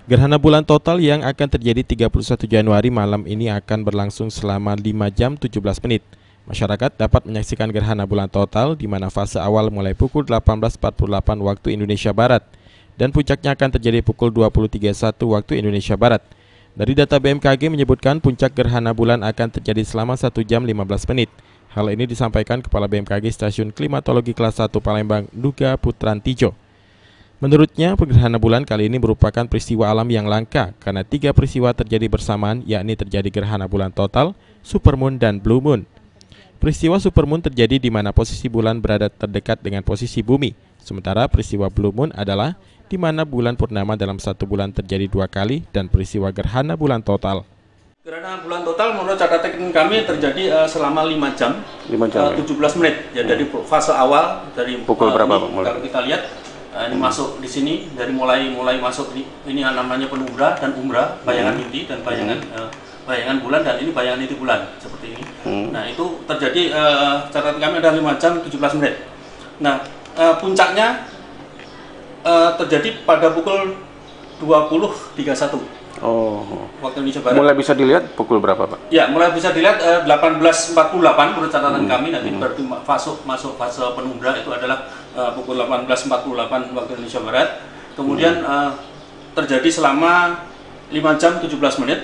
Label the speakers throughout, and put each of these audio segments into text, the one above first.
Speaker 1: Gerhana bulan total yang akan terjadi 31 Januari malam ini akan berlangsung selama 5 jam 17 menit. Masyarakat dapat menyaksikan gerhana bulan total di mana fase awal mulai pukul 18.48 waktu Indonesia Barat dan puncaknya akan terjadi pukul 20.31 waktu Indonesia Barat. Dari data BMKG menyebutkan puncak gerhana bulan akan terjadi selama 1 jam 15 menit. Hal ini disampaikan Kepala BMKG Stasiun Klimatologi Kelas 1 Palembang, Nuga Putrantijo. Menurutnya, gerhana bulan kali ini merupakan peristiwa alam yang langka karena 3 peristiwa terjadi bersamaan, yakni terjadi gerhana bulan total, supermoon, dan blue moon. Peristiwa supermoon terjadi di mana posisi bulan berada terdekat dengan posisi bumi, sementara peristiwa blue moon adalah di mana bulan purnama dalam satu bulan terjadi 2 kali, dan peristiwa gerhana bulan total.
Speaker 2: Gerhana bulan total menurut catatan kami terjadi selama 5 jam, 17 menit, ya dari fase awal dari
Speaker 3: pukul berapa, Pak?
Speaker 2: Kalau kita lihat ini masuk di sini dari mulai masuk ini namanya penumbra dan umbra, bayangan inti dan bayangan bulan, dan ini bayangan inti bulan seperti ini. Nah, itu terjadi catatan kami ada 5 jam 17 menit. Nah, puncaknya terjadi pada pukul 20.31. Waktu Indonesia Barat.
Speaker 3: Mulai bisa dilihat pukul berapa, Pak?
Speaker 2: Ya, mulai bisa dilihat 18.48 menurut catatan kami. Nanti berarti masuk fase penumbra itu adalah pukul 18.48 waktu Indonesia Barat. Kemudian terjadi selama 5 jam 17 menit.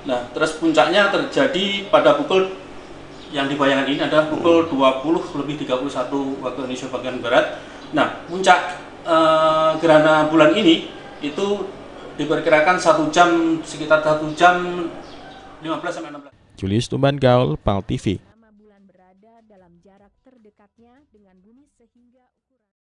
Speaker 2: Nah, terus puncaknya terjadi pada pukul yang dibayangkan ini adalah pukul 20.31 waktu Indonesia bagian Barat. Nah, puncak gerhana bulan ini itu diperkirakan sekitar 1 jam 15 sampai 16.
Speaker 1: Julius Tumban Gaul, PAL TV.